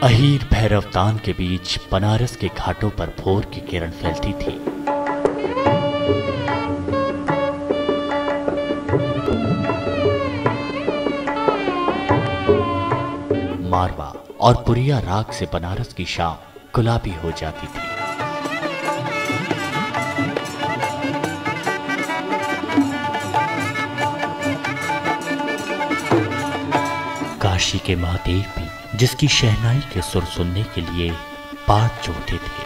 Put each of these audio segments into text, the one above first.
अहीर भैरवतान के बीच बनारस के घाटों पर भोर की किरण फैलती थी। मारवा और पुरिया राग से बनारस की शाम गुलाबी हो जाती थी। काशी के महादेव भी जिसकी शहनाई के सुर सुनने के लिए बात जोड़ते थे।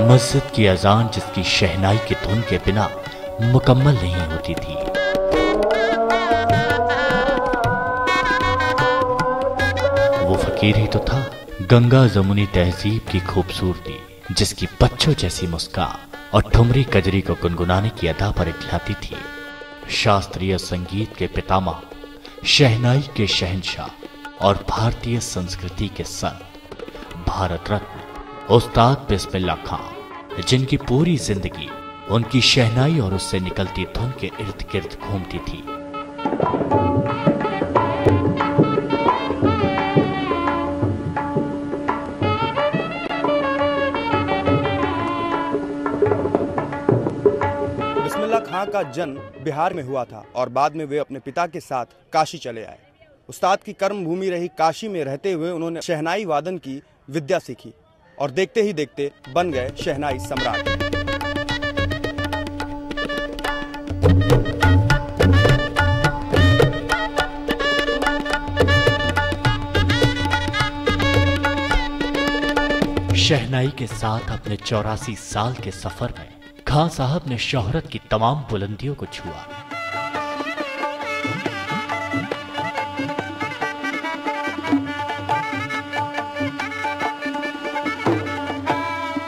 मस्जिद की अजान जिसकी शहनाई की धुन के बिना मुकम्मल नहीं होती थी। वो फकीर ही तो था, गंगा जमुनी तहजीब की खूबसूरती जिसकी बच्चों जैसी मुस्कान और ठुमरी कजरी को गुनगुनाने की अदा पर इखलाती थी। शास्त्रीय संगीत के पितामह, शहनाई के शहंशाह और भारतीय संस्कृति के संत, भारत रत्न उस्ताद बिस्मिल्लाह खां, जिनकी पूरी जिंदगी उनकी शहनाई और उससे निकलती धुन के इर्द गिर्द घूमती थी। खां का जन्म बिहार में हुआ था और बाद में वे अपने पिता के साथ काशी चले आए। उस्ताद की कर्म भूमि रही काशी में रहते हुए उन्होंने शहनाई वादन की विद्या सीखी और देखते ही देखते बन गए शहनाई सम्राट। शहनाई के साथ अपने 84 साल के सफर में खां साहब ने शोहरत की तमाम बुलंदियों को छुआ।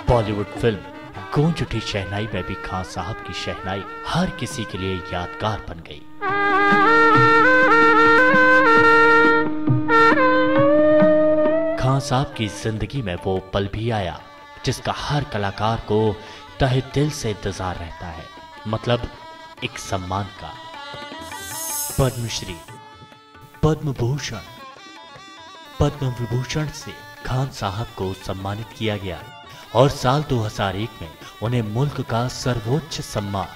बॉलीवुड फिल्म गूंज उठी शहनाई में भी खां साहब की शहनाई हर किसी के लिए यादगार बन गई। खां साहब की जिंदगी में वो पल भी आया जिसका हर कलाकार को तहे दिल से इंतजार रहता है, मतलब एक सम्मान का। पद्मश्री, पद्म भूषण, पद्म विभूषण से खान साहब को सम्मानित किया गया और साल 2001 में उन्हें मुल्क का सर्वोच्च सम्मान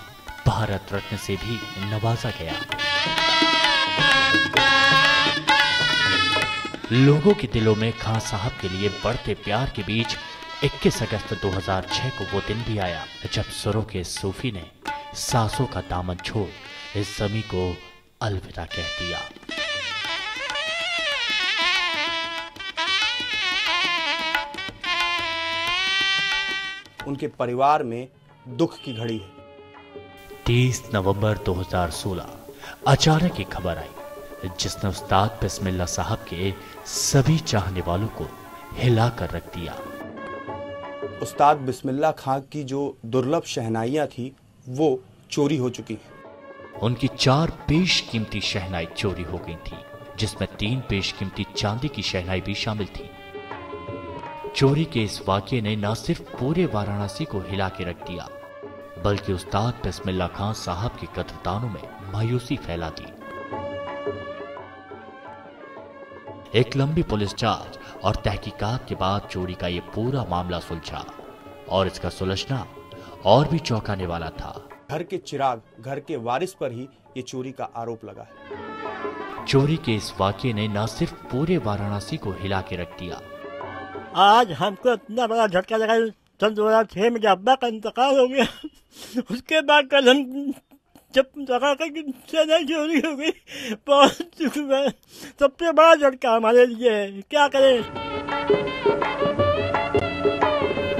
भारत रत्न से भी नवाजा गया। लोगों के दिलों में खान साहब के लिए बढ़ते प्यार के बीच 21 अगस्त 2006 को वो दिन भी आया जब सुरों के सूफी ने सांसों का दामन छोड़ इस ज़मीं को अलविदा कह दिया। उनके परिवार में दुख की घड़ी है। 30 नवंबर 2016 अचानक एक खबर आई जिसने उस्ताद बिस्मिल्लाह साहब के सभी चाहने वालों को हिला कर रख दिया। उस्ताद बिस्मिल्लाह खां की जो दुर्लभ शहनाइयां थी वो चोरी हो चुकी हैं। उनकी 4 बेशकीमती शहनाई चोरी हो गई थी, जिसमें 3 बेशकीमती चांदी की शहनाई भी शामिल थी। चोरी के इस वाकये ने न सिर्फ पूरे वाराणसी को हिला के रख दिया, बल्कि उस्ताद बिस्मिल्लाह खां साहब के कदरदानों में मायूसी फैला दी। एक लंबी पुलिस जांच और तहकीकात के बाद चोरी का ये पूरा मामला सुलझा और इसका सुलझना और भी चौंकाने वाला था। घर के चिराग, घर के वारिस पर ही ये चोरी का आरोप लगा है। चोरी के इस वाकये ने न सिर्फ पूरे वाराणसी को हिला के रख दिया। आज हमको इतना बड़ा झटका लगा। सन 2006 में जब अब्बा का इंतकाल हो गया, उसके बाद कल हम जब शहनाई चोरी हो गई, बहुत सबसे बड़ा झटका हमारे लिए है। क्या करें।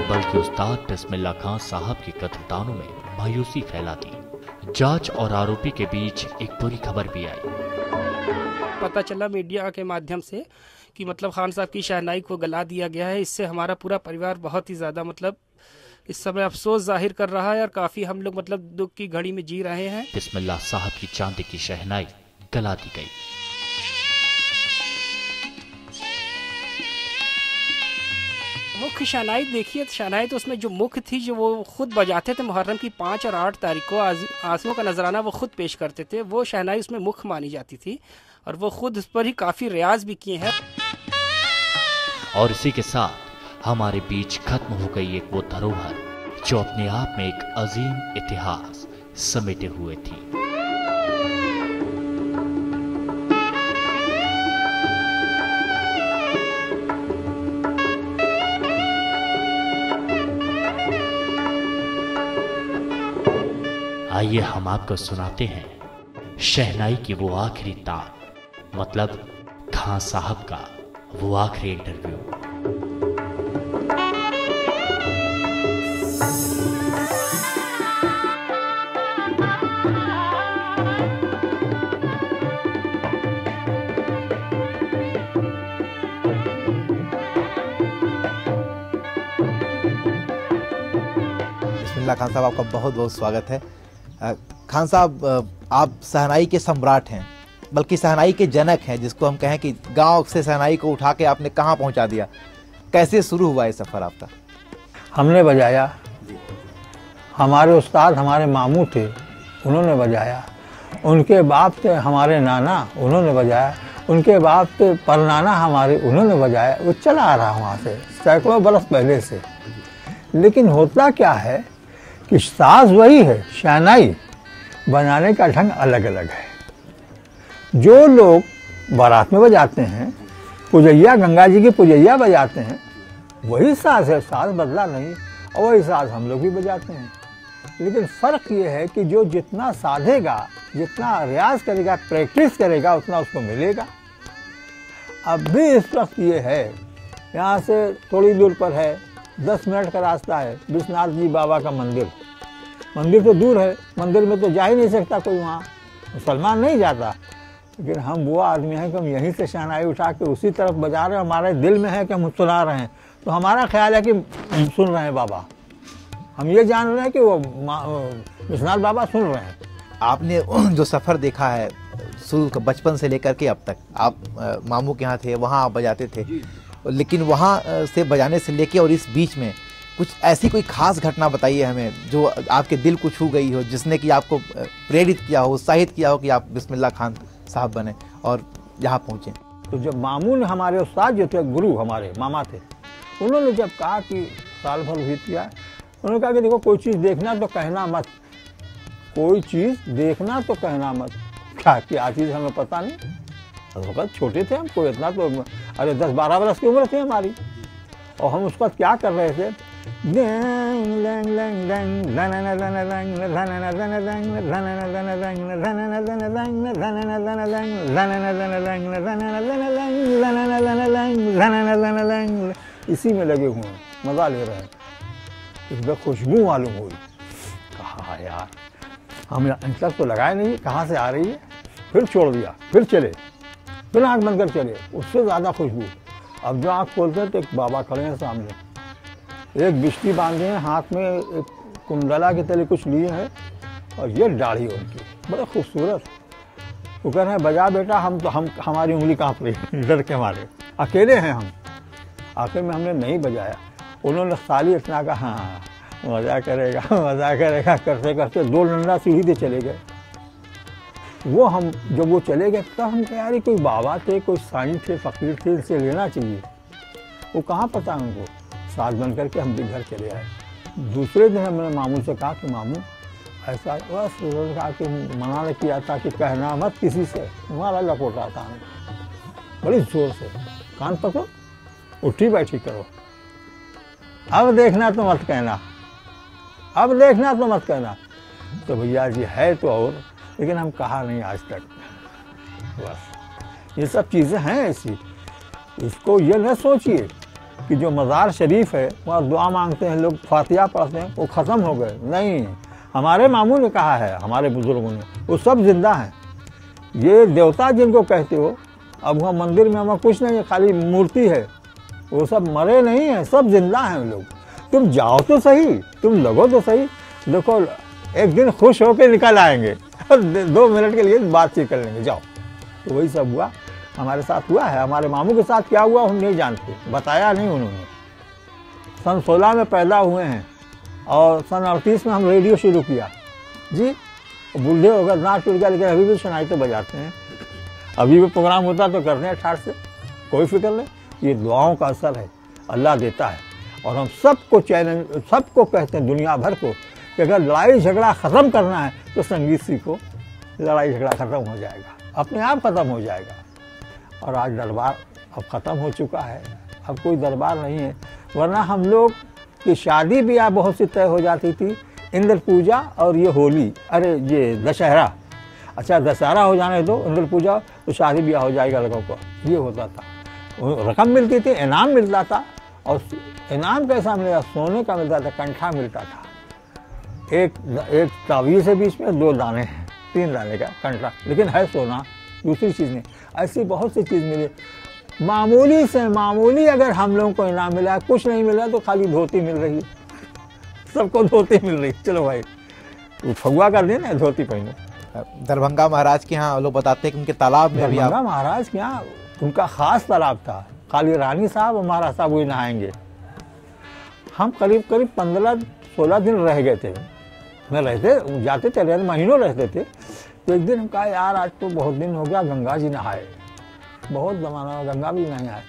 बल्कि उस्ताद बिस्मिल्लाह खां साहब के कदरदानों में मायूसी फैला दी। जांच और आरोपी के बीच एक बुरी खबर भी आई। पता चला मीडिया के माध्यम से कि मतलब खान साहब की शहनाई को गला दिया गया है। इससे हमारा पूरा परिवार बहुत ही ज़्यादा मतलब इस समय अफसोस जाहिर कर रहा है और काफ़ी हम लोग मतलब दुख की घड़ी में जी रहे हैं। बिस्मिल्लाह साहब की चांदी की शहनाई गला दी गई। मुख्य शहनाई देखिए, शहनाई तो उसमें जो मुख्य थी जो वो खुद बजाते थे, मुहर्रम की 5 और 8 तारीख को आंसुओं का नजराना वो खुद पेश करते थे। वो शहनाई उसमें मुख्य मानी जाती थी और वो खुद उस पर ही काफ़ी रियाज भी किए हैं। और इसी के साथ हमारे बीच खत्म हो गई एक वो धरोहर जो अपने आप में एक अजीम इतिहास समेटे हुए थी। आइए हम आपको सुनाते हैं शहनाई की वो आखिरी तान, मतलब खान साहब का वो आखिरी इंटरव्यू। बिस्मिल्लाह खान साहब, आपका बहुत बहुत स्वागत है। खान साहब, आप शहनाई के सम्राट हैं, बल्कि शहनाई के जनक हैं, जिसको हम कहें कि गांव से शहनाई को उठा के आपने कहाँ पहुंचा दिया। कैसे शुरू हुआ ये सफ़र आपका? हमने बजाया, हमारे उस्ताद हमारे मामू थे, उन्होंने बजाया। उनके बाप थे हमारे नाना, उन्होंने बजाया। उनके बाप थे परनाना हमारे, उन्होंने बजाया। वो चला आ रहा वहाँ से सैकड़ों बरस पहले से। लेकिन होता क्या है कि साज वही है, शहनाई बनाने का ढंग अलग अलग है। जो लोग बारात में बजाते हैं, पुजैया, गंगा जी की पुजैया बजाते हैं, वही साज है, साज बदला नहीं, और वही साज हम लोग भी बजाते हैं। लेकिन फ़र्क ये है कि जो जितना साधेगा, जितना रियाज करेगा, प्रैक्टिस करेगा, उतना उसको मिलेगा। अब भी इस वक्त ये है, यहाँ से थोड़ी दूर पर है, 10 मिनट का रास्ता है, विश्वनाथ जी बाबा का मंदिर। मंदिर तो दूर है, मंदिर में तो जा ही नहीं सकता कोई, वहाँ मुसलमान नहीं जाता। लेकिन हम वो आदमी हैं कि हम यहीं से शहनाई उठा के उसी तरफ बजा रहे हैं। हमारे दिल में है कि हम सुना रहे हैं, तो हमारा ख्याल है कि हम सुन रहे हैं बाबा। हम ये जान रहे हैं कि वो विश्वनाथ बाबा सुन रहे हैं। आपने जो सफ़र देखा है शुरू का, बचपन से लेकर के अब तक, आप मामू के यहाँ थे, वहाँ आप बजाते थे, लेकिन वहाँ से बजाने से लेके और इस बीच में कुछ ऐसी कोई खास घटना बताइए हमें जो आपके दिल को छू गई हो, जिसने कि आपको प्रेरित किया हो, उत्साहित किया हो कि आप बिस्मिल्लाह खान साहब बने और यहाँ पहुँचे। तो जब मामू ने, हमारे उस्ताद जो थे, गुरु हमारे मामा थे, उन्होंने जब कहा कि साल भर बीत गया, उन्होंने कहा कि देखो कोई चीज़ देखना तो कहना मत, कोई चीज़ देखना तो कहना मत। क्या चीज़ हमें पता नहीं, वक्त छोटे थे हम, कोई इतना तो, अरे 10-12 बरस की उम्र थी हमारी, और हम उस वक्त क्या कर रहे थे, इसी में लगे हुए हैं, मजा ले रहे हैं। इसमें खुशबू मालूम हुई, कहा यार हम तक तो लगाए नहीं, कहाँ से आ रही है। फिर छोड़ दिया, फिर चले, फिर आँख बंद कर चले, उससे ज़्यादा खुशबू। अब जो आँख खोलते हैं तो एक बाबा खड़े हैं सामने, एक बिस्टी बांधे हैं, हाथ में एक कुंडला के तले कुछ लिए हैं, और ये दाढ़ी उनकी बड़ा खूबसूरत। वो कह रहे हैं बजा बेटा, हमारी उंगली काँप रही डर के मारे, अकेले हैं हम। आखिर में हमने नहीं बजाया, उन्होंने साली इतना कहा हाँ मज़ा करेगा मज़ा करेगा, करते करते 2 डंडा सीढ़ी दे चले गए। वो हम जब वो चले गए तब हम कह यार कोई बाबा थे, कोई साईं थे, फ़कीर थे, इनसे लेना चाहिए। वो कहाँ पता उनको, साथ बन करके हम भी घर चले आए। दूसरे दिन हमने मामू से कहा कि मामू ऐसा, बस उन्होंने कहा कि मना नहीं किया था कि कहना मत किसी से, हमारा लपोटा था हमें बड़ी ज़ोर से, कान पकड़ो, उठी बैठी करो, अब देखना तो मत कहना, अब देखना तो मत कहना। तो भैया जी है तो, और लेकिन हम कहा नहीं आज तक। बस ये सब चीज़ें हैं ऐसी, इसको ये न सोचिए कि जो मज़ार शरीफ है वहाँ दुआ मांगते हैं लोग, फातिहा पढ़ते हैं, वो ख़त्म हो गए। नहीं, हमारे मामू ने कहा है, हमारे बुज़ुर्गों ने, वो सब जिंदा हैं। ये देवता जिनको कहते हो अब वहाँ मंदिर में हमारा कुछ नहीं है, खाली मूर्ति है। वो सब मरे नहीं हैं, सब जिंदा हैं लोग। तुम जाओ तो सही, तुम लगो तो सही। देखो एक दिन खुश होकर निकल आएंगे और 2 मिनट के लिए बातचीत कर लेंगे, जाओ। तो वही सब हुआ, हमारे साथ हुआ है। हमारे मामू के साथ क्या हुआ हम नहीं जानते, बताया नहीं उन्होंने। सन 16 में पैदा हुए हैं और सन 38 में हम रेडियो शुरू किया जी। बूढ़े हो गए, नाच टूट गया, लेकिन अभी भी सुनाई तो बजाते हैं। अभी भी प्रोग्राम होता तो करते हैं ठाठ से, कोई फिक्र नहीं। ये दुआओं का असर है, अल्लाह देता है। और हम सबको चैलेंज, सबको कहते हैं दुनिया भर को कि अगर लड़ाई झगड़ा ख़त्म करना है तो संगीत सीखो, लड़ाई झगड़ा ख़त्म हो जाएगा, अपने आप ख़त्म हो जाएगा। और आज दरबार अब ख़त्म हो चुका है, अब कोई दरबार नहीं है। वरना हम लोग की शादी ब्याह बहुत सी तय हो जाती थी, इंद्र पूजा और ये होली, अरे ये दशहरा। अच्छा दशहरा हो जाने दो, इंद्र पूजा तो शादी ब्याह हो जाएगा लोगों को, ये होता था। रकम मिलती थी, इनाम मिलता था। और इनाम कैसा मिलेगा? सोने का मिलता था, कंठा मिलता था। एक तावीज़ के बीच में 2 दाने हैं, 3 दाने का कंठा, लेकिन है सोना, दूसरी चीज़ नहीं। ऐसी बहुत सी चीज़ मिली, मामूली से मामूली। अगर हम लोगों को इनाम मिला, कुछ नहीं मिला तो खाली धोती मिल रही है, सबको धोती मिल रही। चलो भाई फगुआ कर देना, धोती पहनो। दरभंगा महाराज के यहाँ लोग बताते हैं कि उनके तालाब में भी दरभंगा महाराज के यहाँ उनका खास तालाब था, खाली रानी साहब और महाराज साहब वही नहाएंगे। हम करीब 15-16 दिन रह गए थे, मैं रहते जाते थे, रहते महीनों रहते थे। तो एक दिन हम कहा यार आज तो बहुत दिन हो गया गंगा जी नहाए, बहुत जमाना गंगा भी नहीं आए।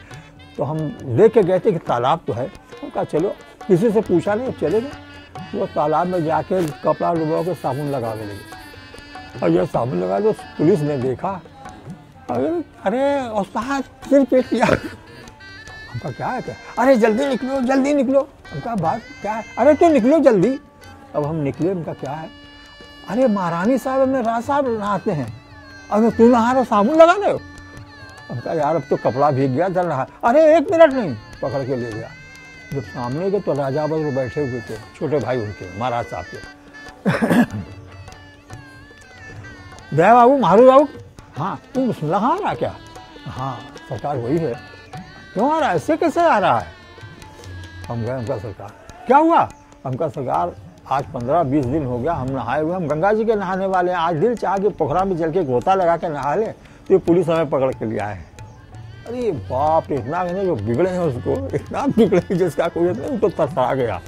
तो हम देख के गए थे कि तालाब तो है। हम कहा चलो, किसी से पूछा नहीं, चले गए। वो तालाब में जाके कपड़ा डुबो के साबुन लगा के लगे, और जब साबुन लगा तो पुलिस ने देखा, अरे उस्ताद सिर पेट किया। हमका क्या है? अरे जल्दी निकलो, जल्दी निकलो। हमका बात क्या है? अरे तो निकलो जल्दी। अब हम निकले, उनका क्या है? अरे महारानी साहब अपने राज साहब नहाते हैं, अब तुम नहा रहे, साबुन लगा रहे हो। हमका यार अब तो कपड़ा भीग गया, चल रहा। अरे 1 मिनट नहीं, पकड़ के ले गया। जब सामने गए तो राजा बदर बैठे हुए थे, छोटे भाई उनके, महाराज साहब के। दया बाबू, मारू बाबू, हाँ तुम नहा रहा क्या? हाँ सरकार वही है। क्यों आ रहा है, ऐसे कैसे आ रहा है? हम गए, हमका सरकार क्या हुआ? हमका सरकार आज 15-20 दिन हो गया हम नहाए हुए, हम गंगा जी के नहाने वाले हैं। आज दिल चाह के पोखरा में चल के गोता लगा के नहा ले, तो ये पुलिस हमें पकड़ के लिया है। अरे बाप रे, इतना जो बिगड़े हैं उसको, इतना बिगड़े जिसका कोई नहीं, उनको तरसा गया।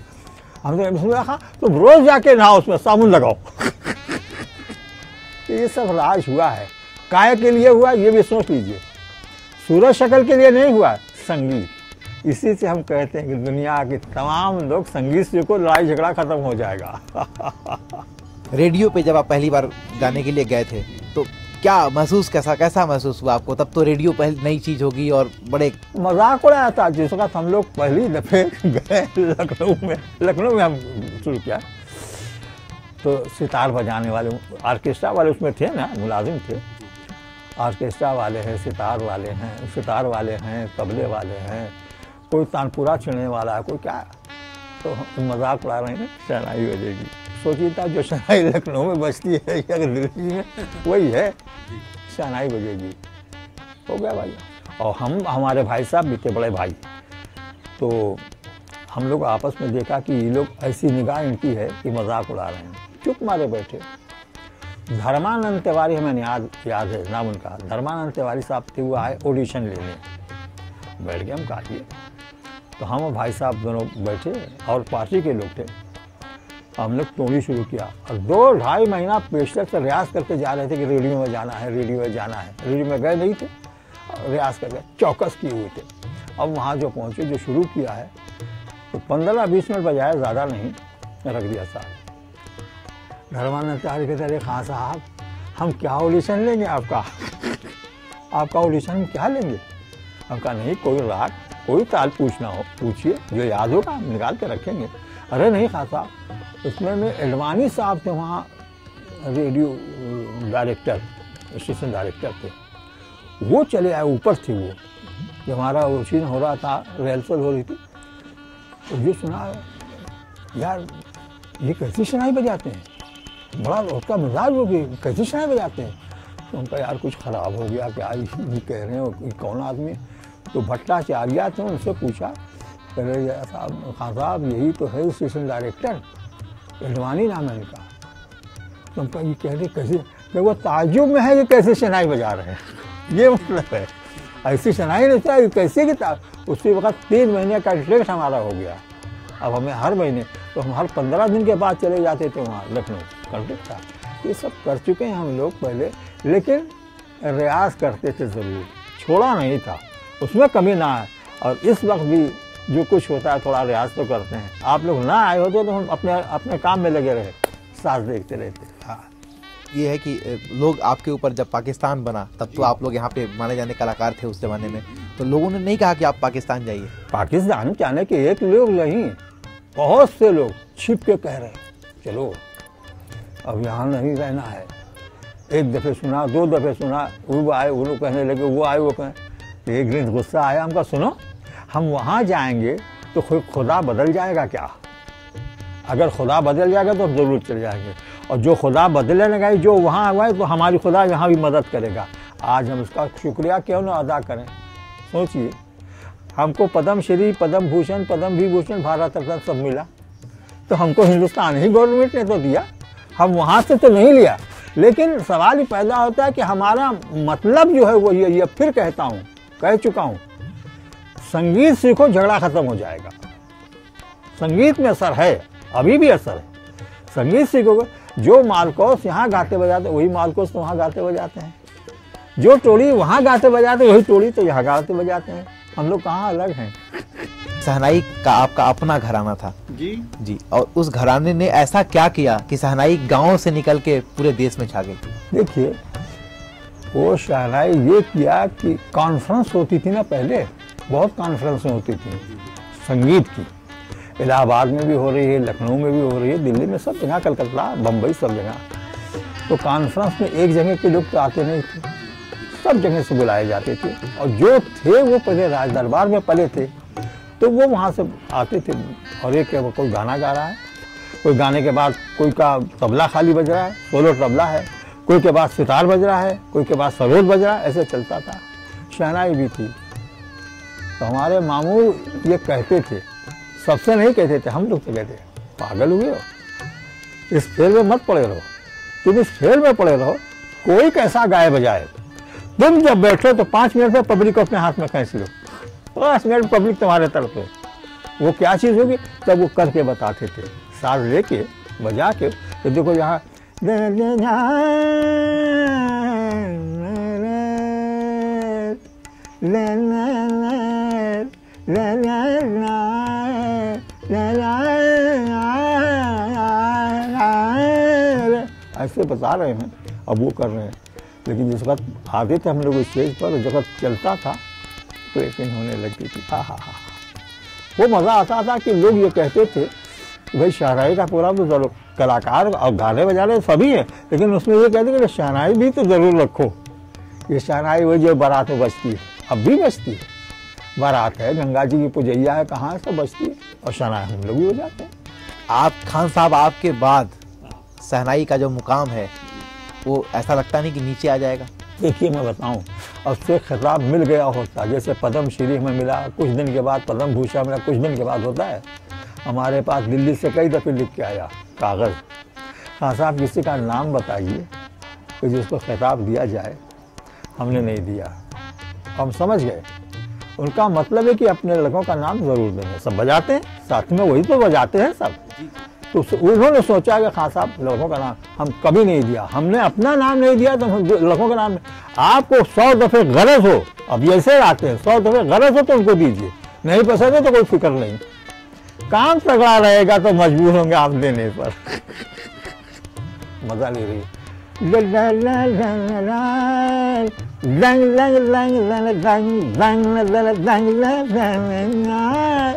हमने इसमें कहा तुम रोज जाके नहाओ, उसमें साबुन लगाओ। ये सब राज हुआ है, काय के लिए हुआ ये भी सोच लीजिए, सूरज शक्ल के लिए नहीं हुआ, संगीत। इसी से हम कहते हैं कि दुनिया के तमाम लोग संगीत से को, लड़ाई झगड़ा खत्म हो जाएगा। रेडियो पे जब आप पहली बार गाने के लिए गए थे तो क्या महसूस, कैसा महसूस हुआ आपको? तब तो रेडियो पहली नई चीज होगी और बड़े मजाक उड़ाया था। जिस वक्त हम लोग पहली दफे गए लखनऊ में हम शुरू किया, तो सितार बजाने वाले, ऑर्केस्ट्रा वाले उसमें थे ना, मुलाजिम थे। ऑर्केस्ट्रा वाले हैं, सितार वाले हैं, तबले वाले हैं, कोई तानपुरा छेड़ने वाला है, कोई क्या। तो मजाक उड़ा रहे हैं, शहनाई बजेगी। सोचिए था जो शहनाई लखनऊ में बजती है या दिल्ली में, वही है, शहनाई बजेगी। हो गया भाई। और हमारे भाई साहब भी थे, बड़े भाई। तो हम लोग आपस में देखा कि ये लोग, ऐसी निगाह इनकी है कि मजाक उड़ा रहे हैं, चुप मारे बैठे। धर्मानंद तिवारी हमें याद है नाम उनका, धर्मानंद तिवारी साहब थे, वो आए ऑडिशन लेने, बैठ गए हम काटिए। तो हम और भाई साहब दोनों बैठे और पार्टी के लोग थे। हम लोग टोली शुरू किया और 2-2.5 महीना पेशतर से रियाज करके जा रहे थे कि रेडियो में जाना है, रेडियो में जाना है। रेडियो में गए नहीं थे, रियाज करके चौकस किए हुए थे। अब वहाँ जो पहुँचे, जो शुरू किया है, तो 15-20 मिनट बजाया, ज़्यादा नहीं, रख दिया साहब। धर्मानंद तिवारी कहते अरे खां साहब हम क्या ऑडिशन लेंगे आपका? आपका ऑडिशन हम क्या लेंगे? हम कहा नहीं, कोई राग, कोई ताल पूछना हो पूछिए, जो याद होगा हम निकाल के रखेंगे। अरे नहीं खां साहब, उसमें में एडवानी साहब थे वहाँ, रेडियो डायरेक्टर, स्टेशन डायरेक्टर थे, वो चले आए, ऊपर थे वो। जब हमारा ऑडिशन हो रहा था, रिहर्सल हो रही थी, तो ये सुना यार ये कैसी शहनाई बजाते हैं, बड़ा उसका मिजाज हो गई, कैसी शहनाई बजाते हैं। तो उनका यार कुछ खराब हो गया क्या, ये कह रहे हो कि कौन आदमी। तो भट्टाचार्य थे, उनसे पूछा, कह रहे साहब खान साहब यही तो है स्टेशन डायरेक्टर, एडवाणी नाम है इनका। तो उनका ये कह रहे कैसे, कि वो ताज्जुब में है कि कैसे शहनाई बजा रहे हैं, ये मतलब है। ऐसी शहनाई नहीं चाहिए कैसे कि उसी वक्त 3 महीने का ट्रेक्ट हमारा हो गया। अब हमें हर महीने, तो हम हर 15 दिन के बाद चले जाते थे वहाँ लखनऊ कॉन्ट्रैक्ट था। ये सब कर चुके हैं हम लोग पहले, लेकिन रियाज करते थे ज़रूर, छोड़ा नहीं था, उसमें कमी ना है। और इस वक्त भी जो कुछ होता है थोड़ा रियाज तो करते हैं। आप लोग ना आए होते तो हम अपने काम में लगे रहे, साथ देखते रहते। हाँ, ये है कि लोग आपके ऊपर जब पाकिस्तान बना तब तो आप लोग यहाँ पे माने जाने कलाकार थे उस जमाने में, तो लोगों ने नहीं कहा कि आप पाकिस्तान जाइए? पाकिस्तान जाने के एक लोग नहीं, बहुत से लोग छिप के कह रहे हैं चलो अब यहाँ नहीं रहना है। एक दफ़े सुना, 2 दफ़े सुना, वो आए वो लोग कहने लगे, वो आए वो कहें। एक दिन गुस्सा आया हमका, सुनो हम वहाँ जाएंगे तो खुदा बदल जाएगा क्या? अगर खुदा बदल जाएगा तो हम ज़रूर चले जाएंगे, और जो खुदा बदले लगा जो वहाँ हुआ है तो हमारी खुदा यहाँ भी मदद करेगा। आज हम उसका शुक्रिया क्यों ना अदा करें? सोचिए, हमको पद्म श्री, पद्म भूषण, पद्म विभूषण, भारत रत्न सब मिला, तो हमको हिंदुस्तान ही गवर्नमेंट ने तो दिया, हम वहाँ से तो नहीं लिया। लेकिन सवाल ही पैदा होता है कि हमारा मतलब जो है वो ये फिर कहता हूँ, कह चुका हूँ, संगीत सीखो झगड़ा खत्म हो जाएगा। संगीत में असर है, अभी भी असर है। संगीत सीखोगे, जो मालकोस यहाँ गाते बजाते वही मालकोस तो वहाँ गाते बजाते हैं, जो टोली वहाँ गाते बजाते वही टोली तो यहाँ गाते बजाते हैं। हम लोग कहाँ अलग हैं। शहनाई का आपका अपना घराना था जी, और उस घराने ने ऐसा क्या किया कि शहनाई गांव से निकल के पूरे देश में छा गई? देखिए, वो शहनाई ये किया कि कॉन्फ्रेंस होती थी ना, पहले बहुत कॉन्फ्रेंस होती थी संगीत की, इलाहाबाद में भी हो रही है, लखनऊ में भी हो रही है, दिल्ली में, सब जगह, कलकत्ता, बम्बई, सब जगह। तो कॉन्फ्रेंस में एक जगह के लोग तो आते नहीं थे, सब जगह से बुलाए जाते थे, और जो थे वो पहले राज दरबार में पले थे तो वो वहाँ से आते थे। और एक कोई गाना गा रहा है, कोई गाने के बाद कोई का तबला खाली बज रहा है, सोलो तबला है, कोई के बाद सितार बज रहा है, कोई के बाद सरोद बज रहा है, ऐसे चलता था। शहनाई भी थी। तो हमारे मामू ये कहते थे, सबसे नहीं कहते थे, हम लोग तो कहते पागल हुए हो, इस खेल में मत पड़े रहो, तुम इस खेल में पड़े रहो, कोई कैसा गाए बजाए, तुम जब बैठो तो 5 मिनट में पब्लिक को अपने हाथ में खींच लो, 5 मिनट पब्लिक तुम्हारे तरफ है, वो क्या चीज़ होगी तब वो करके बताते थे, साथ लेके बजा के। तो देखो यहाँ ऐसे बता रहे हैं, अब वो कर रहे हैं। लेकिन जिस वक्त आते थे हम लोग स्टेज पर, जगत चलता था तो लेकिन होने लगती थी, हा हा हा, वो मज़ा आता था कि लोग ये कहते थे कि भाई शहनाई का पूरा तो जरूर, कलाकार और गाने बजाने सभी हैं, लेकिन उसमें ये कहते कि शहनाई भी तो ज़रूर रखो। ये शहनाई वही जो बारात में बजती है, अब भी बजती है, बारात है, गंगा जी की पुजैया है, कहाँ है, सब बजती है, और शहनाई हम लोग भी बजाते हैं। आप खान साहब, आपके बाद शहनाई का जो मुकाम है वो ऐसा लगता नहीं कि नीचे आ जाएगा? देखिए मैं बताऊं, अब से खिताब मिल गया होता, जैसे पद्म श्री में मिला, कुछ दिन के बाद पद्म भूषण मिला, कुछ दिन के बाद होता है। हमारे पास दिल्ली से कई दफ़े लिख के आया कागज़, हाँ साहब किसी का नाम बताइए कि जिसको खिताब दिया जाए। हमने नहीं दिया, हम समझ गए उनका मतलब है कि अपने लड़कों का नाम ज़रूर देंगे। सब बजाते हैं, साथ में वही तो बजाते हैं सब। तो उन्होंने सोचा कि खान साहब लड़कों का नाम हम कभी नहीं दिया, हमने अपना नाम नहीं दिया, तो हम लड़कों का नाम। आपको 100 दफ़े गरज हो, अब ऐसे आते हैं, 100 दफ़े गरज हो तो उनको दीजिए, नहीं पसंद है तो कोई फिक्र नहीं, काम तगड़ा रहेगा तो मजबूर होंगे आप देने पर। मजा ले रही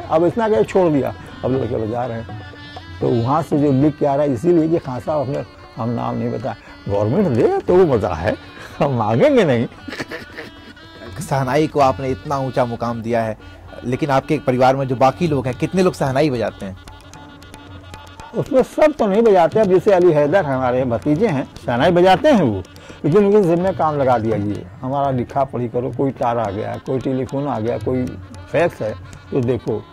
अब इतना क्या छोड़ दिया, अब लड़के बजा रहे हैं। तो वहाँ से जो लिख के आ रहा है, इसीलिए कि खान साहब अपने हम नाम नहीं बताया, गवर्नमेंट दे तो वो मजा है, हम मांगेंगे नहीं। शहनाई को आपने इतना ऊंचा मुकाम दिया है, लेकिन आपके परिवार में जो बाकी लोग हैं, कितने लोग शहनाई बजाते हैं? उसमें सब तो नहीं बजाते। अब जैसे अली हैदर हमारे भतीजे हैं, शहनाई बजाते हैं वो, लेकिन उनके जिम्मे काम लगा दिया ये हमारा लिखा पढ़ी करो, कोई तार आ गया, कोई टेलीफोन आ गया, कोई फैक्स है तो देखो।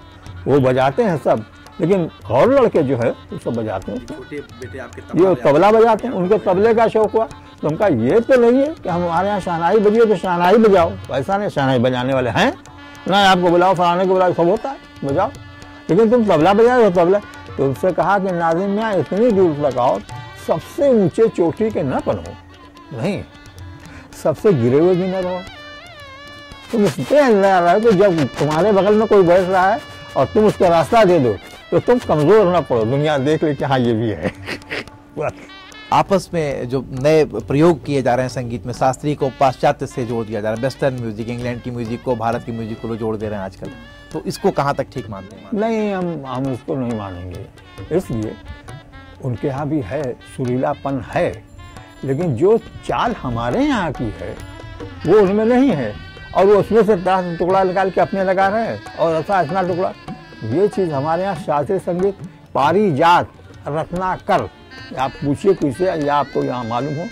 वो बजाते हैं सब, लेकिन और लड़के जो है वो सब बजाते हैं। छोटे बेटे आपके ये तबला बजाते हैं, उनको तबले का शौक हुआ तो उनका ये तो नहीं है कि हमारे यहाँ शहनाई बजिए तो शहनाई बजाओ, ऐसा नहीं, शहनाई बजाने वाले हैं ना, आपको बुलाओ फलाने को बुलाओ, सब होता है बजाओ, लेकिन तुम तबला बजाओ तो तबला। तो उससे कहा कि नाज़िम मियाँ इतनी दूर तक आओ, सबसे ऊंचे चोटी के न बनो, नहीं सबसे गिरे हुए भी न रहो। तुम इसके अंदर आ रहे हो कि जब तुम्हारे बगल में कोई बैठ रहा है और तुम उसको रास्ता दे दो तो तुम कमजोर न पड़ो, दुनिया देख ले कि हाँ ये भी है। आपस में जो नए प्रयोग किए जा रहे हैं संगीत में, शास्त्रीय को पाश्चात्य से जोड़ दिया जा रहा है, वेस्टर्न म्यूजिक, इंग्लैंड की म्यूजिक को भारत की म्यूजिक को जोड़ दे रहे हैं आजकल, तो इसको कहाँ तक ठीक मानते हैं? नहीं, हम इसको नहीं मानेंगे। इसलिए उनके यहाँ भी है, सुरीलापन है, लेकिन जो चाल हमारे यहाँ की है वो उनमें नहीं है, और वो उसमें से 10 टुकड़ा निकाल के अपने लगा रहे हैं और ऐसा इतना टुकड़ा। ये चीज़ हमारे यहाँ शास्त्रीय संगीत, पारिजात, रत्नाकर, आप पूछिए किसी या आपको यहाँ मालूम हो,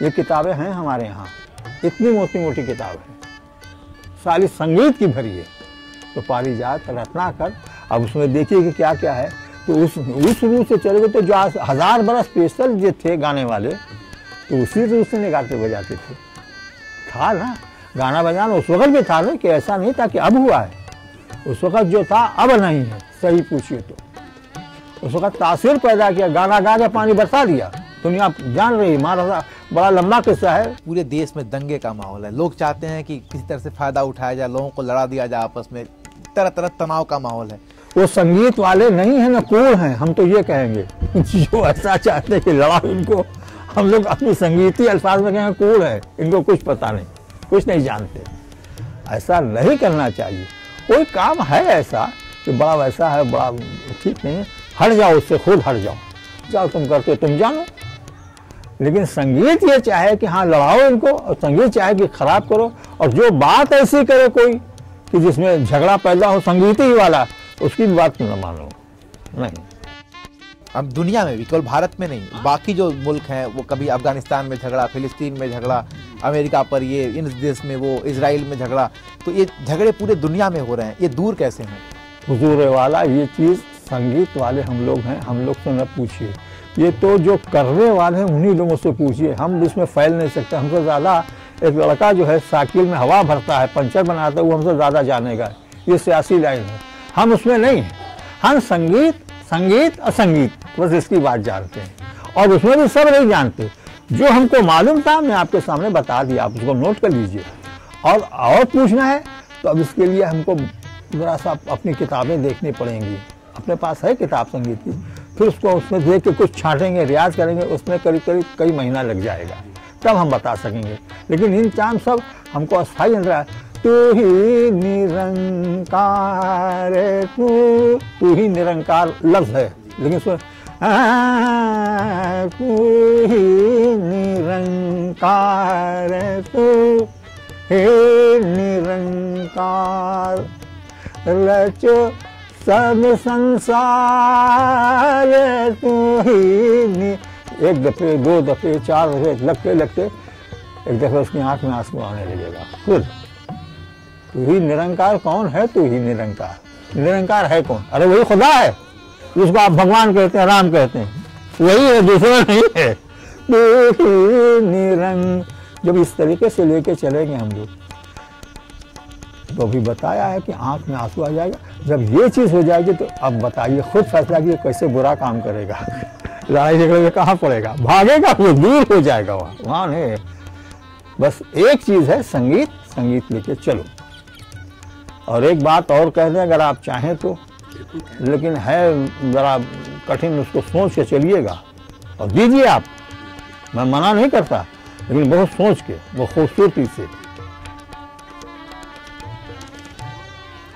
ये किताबें हैं हमारे यहाँ, इतनी मोटी मोटी किताब है, सारी संगीत की भरी है। तो पारिजात, रत्नाकर, अब उसमें देखिए कि क्या क्या है। तो उस रूप से चले गए तो जो 1000 बरस स्पेशल जो थे गाने वाले, तो उसी रूप से गाते बजाते थे। था ना गाना बजाना उस वक्त भी था ना, कि ऐसा नहीं था कि अब हुआ है, उस वक्त जो था अब नहीं है, सही पूछिए तो उस वक्त तासीर पैदा किया, गाना गा के पानी बरसा दिया, दुनिया जान रही। महाराजा बड़ा लंबा किस्सा है। पूरे देश में दंगे का माहौल है, लोग चाहते हैं कि किसी तरह से फायदा उठाया जाए, लोगों को लड़ा दिया जाए, आपस में तरह तरह तनाव का माहौल है। वो संगीत वाले नहीं है ना, कूड़ हैं, हम तो ये कहेंगे जो ऐसा चाहते हैं कि लड़ाओ इनको, हम लोग अपनी संगीती अल्फाज में कहेंगे कूड़ है, इनको कुछ पता नहीं, कुछ नहीं जानते। ऐसा नहीं करना चाहिए। कोई काम है ऐसा कि बड़ा वैसा है, बड़ा ठीक नहीं है, हट जाओ उससे, खुद हट जाओ, जाओ तुम करते हो तुम जानो। लेकिन संगीत ये चाहे कि हाँ लड़ाओ इनको, और संगीत चाहे कि खराब करो, और जो बात ऐसी करे कोई कि जिसमें झगड़ा पैदा हो संगीत ही वाला, उसकी बात न मानो। नहीं, अब दुनिया में भी, केवल भारत में नहीं, बाकी जो मुल्क हैं वो कभी अफगानिस्तान में झगड़ा, फिलिस्तीन में झगड़ा, अमेरिका पर ये, इन देश में वो, इजराइल में झगड़ा, तो ये झगड़े पूरे दुनिया में हो रहे हैं, ये दूर कैसे हैं? हुजूर वाला ये चीज़ संगीत वाले हम लोग हैं, हम लोग से न पूछिए, ये तो जो करने वाले हैं उन्हीं लोगों से पूछिए। हम इसमें फैल नहीं सकते, हमसे ज़्यादा एक लड़का जो है साइकिल में हवा भरता है, पंचर बनाता है, वो हमसे ज़्यादा जानेगा। ये सियासी लाइन है, हम उसमें नहीं हैं। हम संगीत, संगीत और संगीत, बस इसकी बात जानते हैं, और उसमें भी सब नहीं जानते। जो हमको मालूम था मैं आपके सामने बता दिया, आप उसको नोट कर लीजिए। और पूछना है तो अब इसके लिए हमको ज़रा सा अपनी किताबें देखनी पड़ेंगी। अपने पास है किताब संगीत की, फिर उसको उसमें देख के कुछ छांटेंगे, रियाज करेंगे, उसमें करीब करीब कई महीना लग जाएगा, तब हम बता सकेंगे। लेकिन इन चाम सब हमको अस्थायी अंदर है। तू ही निरंकार, तू ही निरंकार लफ्ज है, लेकिन उसमें तू ही निरंकार, तू हे निरंकार, रचो सब संसार, तू ही। एक दफे, 2 दफे, 4 दफे लगते लगते एक दफे उसकी आंख में आंसू आने लगेगा। फिर तू ही निरंकार कौन है? तू ही निरंकार, निरंकार है कौन? अरे वही खुदा है, जिसको आप भगवान कहते हैं, राम कहते हैं, वही है, दूसरा नहीं है। तू ही निरंग, जब इस तरीके से लेके चलेंगे हम लोग, तो अभी बताया है कि आंख में आंसू आ जाएगा। जब ये चीज़ हो जाएगी तो अब बताइए, खुद फैसला कीजिए कैसे बुरा काम करेगा। लड़ाई झगड़े में कहाँ पड़ेगा, भागेगा, वो दूर हो जाएगा, वहाँ नहीं। बस एक चीज़ है, संगीत, संगीत लेके चलो। और एक बात और कह दें अगर आप चाहें तो, लेकिन है ज़रा कठिन, उसको सोच के चलिएगा और दीजिए आप, मैं मना नहीं करता, लेकिन बहुत सोच के, बहुत खूबसूरती से।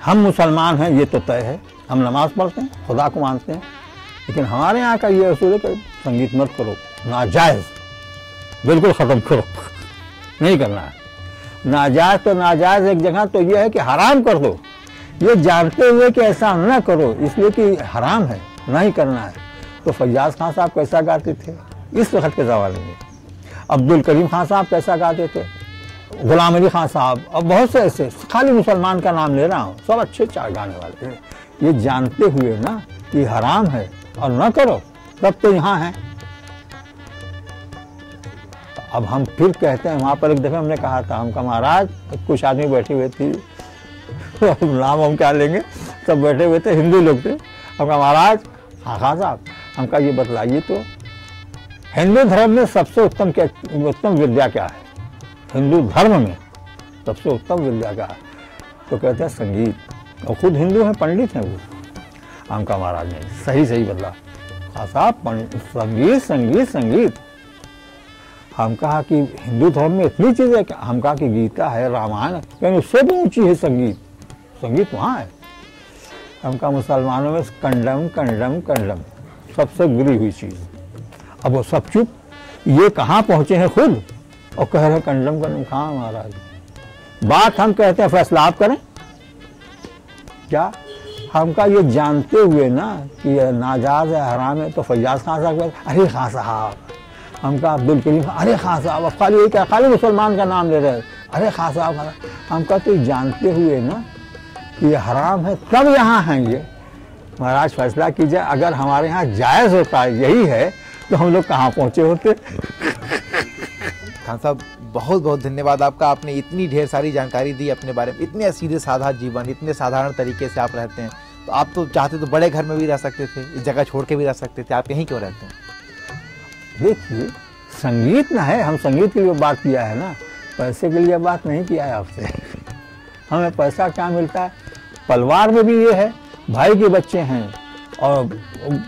हम मुसलमान हैं ये तो तय है, हम नमाज पढ़ते हैं, खुदा को मानते हैं, लेकिन हमारे यहाँ का ये असूल है कि संगीत मत करो, नाजायज़, बिल्कुल ख़त्म करो, नहीं करना है। नाजायज़ तो नाजायज़ एक जगह तो ये है कि हराम कर दो, ये जानते हुए कि ऐसा न करो, इसलिए कि हराम है, नहीं करना है। तो फैयाज़ खान साहब कैसा गाते थे इस वक्त के ज़माने में, अब्दुल करीम खान साहब कैसा गाते थे, गुलाम अली खान साहब, और बहुत से ऐसे, खाली मुसलमान का नाम ले रहा हूँ, सब अच्छे चार गाने वाले थे। ये जानते हुए ना कि हराम है और न करो, तब तो यहाँ है। अब हम फिर कहते हैं, वहाँ पर एक दफ़े हमने कहा था, हमका महाराज कुछ आदमी बैठे हुए थे, नाम हम क्या लेंगे, सब बैठे हुए थे, हिंदू लोग थे। हमका महाराज हाँ खान साहब, हमका ये बतलाइए तो हिंदू धर्म में सबसे उत्तम विद्या क्या है? हिंदू धर्म में सबसे उत्तम विद्या क्या है? तो कहते हैं संगीत, और खुद हिंदू हैं, पंडित हैं वो। हमका महाराज ने सही बदला, हाँ साहब संगीत संगीत संगीत। हम कहा कि हिंदू धर्म में इतनी चीज़ है, हम कहा कि गीता है, रामायण है, लेकिन उससे भी ऊंची है संगीत, संगीत वहाँ है। हम कहा मुसलमानों में कंडम कंडम कंडम सबसे गिरी हुई चीज़। अब वो सब चुप, ये कहाँ पहुँचे हैं खुद और कह रहे कंडम कंडम। कहाँ महाराज, बात हम कहते हैं फैसला आप करें क्या? हमका ये जानते हुए ना कि ये नाजायज़ है, हराम है, तो फैयाज खान साहब, अरे खान साहब, हमका अब्दुल करीम, अरे खान साहब, अब खाली क्या, खाली मुसलमान का नाम ले रहे, अरे खान साहब। हमका तो जानते हुए ना कि ये हराम है, तब यहाँ हैं ये। महाराज फैसला कीजिए, अगर हमारे यहाँ जायज़ होता है, यही है, तो हम लोग कहाँ पहुँचे होते। खान साहब बहुत बहुत धन्यवाद आपका, आपने इतनी ढेर सारी जानकारी दी अपने बारे में, इतने सीधे साधा जीवन, इतने साधारण तरीके से आप रहते हैं। तो आप तो चाहते तो बड़े घर में भी रह सकते थे, इस जगह छोड़ के भी रह सकते थे, आप यहीं क्यों रहते हैं? देखिए संगीत ना है, हम संगीत के लिए बात किया है ना, पैसे के लिए बात नहीं किया है आपसे। हमें पैसा क्या मिलता है, परिवार में भी ये है, भाई के बच्चे हैं और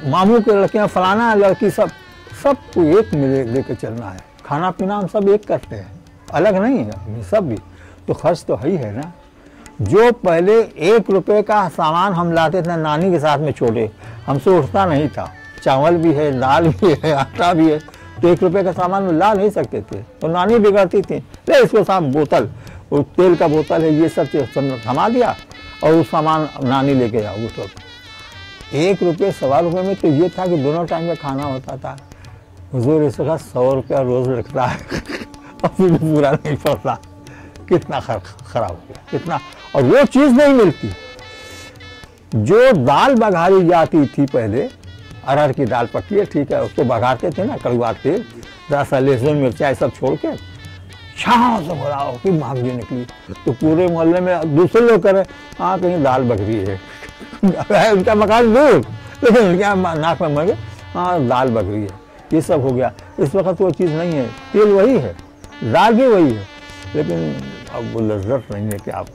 मामू के लड़कियां, फलाना लड़की, सबको एक मिले लेके चलना है, खाना पीना हम सब एक करते हैं, अलग नहीं है सब भी, तो खर्च तो है ही है ना। जो पहले 1 रुपए का सामान हम लाते थे नानी के साथ में छोटे, हमसे उठता नहीं था, चावल भी है, दाल भी है, आटा भी है, तो 1 रुपए का सामान में ला नहीं सकते थे, तो नानी बिगड़ती थी, ले इसको साथ बोतल, वो तेल का बोतल है, ये सब चीज थमा दिया और वो सामान नानी लेके जाओ। वो सब 1 रुपये 1.25 रुपये में तो ये था कि दोनों टाइम में खाना होता था। हुजूर इस वक्त 100 रुपया रोज लगता है और फिर भी पूरा नहीं पड़ता, कितना खराब हो गया, कितना। और वो चीज़ नहीं मिलती जो दाल बघारी जाती थी पहले, अरहर की दाल पकी है, ठीक है, उसको बघारते थे ना, कड़वा तेल, जरा सा लहसुन मिर्चा सब छोड़ के छाँव से भराओ कि भाग निकली, तो पूरे मोहल्ले में दूसरे लोग कह रहे हाँ कहीं दाल बघरी है, उनका मकान दूर, लेकिन उनके नाक में मर गए, हाँ दाल बघरी है, ये सब हो गया। इस वक्त वो चीज़ नहीं है, तेल वही है, दाल भी वही है, लेकिन अब वो लज्जत नहीं है कि आप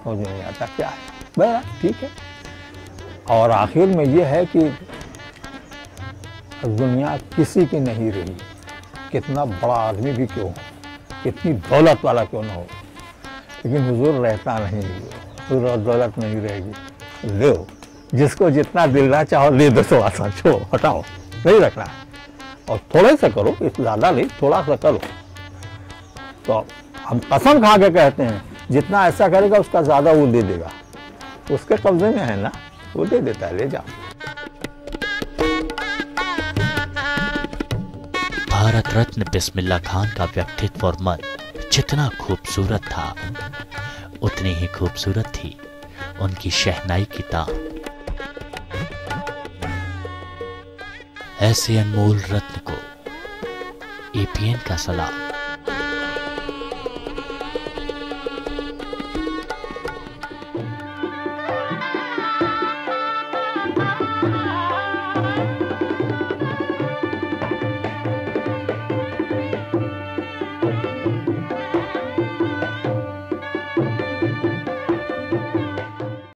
समझ नहीं आता क्या है, बस ठीक है। और आखिर में ये है कि दुनिया किसी की नहीं रही, कितना बड़ा आदमी भी क्यों हो, कितनी दौलत वाला क्यों ना हो, लेकिन हुजूर रहता नहीं, हुजूर दौलत नहीं रहेगी। लो जिसको जितना दिलना चाहो ले दो, तो आसान छोड़ो, हटाओ, नहीं रखना है, और थोड़ा सा करो, ज़्यादा नहीं, थोड़ा सा करो। तो हम कसम खा के कहते हैं जितना ऐसा करेगा उसका ज़्यादा वो दे देगा, उसके कब्जे में है ना, वो दे देता है, ले जाओ। भारत रत्न बिस्मिल्लाह खान का व्यक्तित्व और मन जितना खूबसूरत था, उतनी ही खूबसूरत थी उनकी शहनाई की तान। ऐसे अनमोल रत्न को एपीएन का सलाम।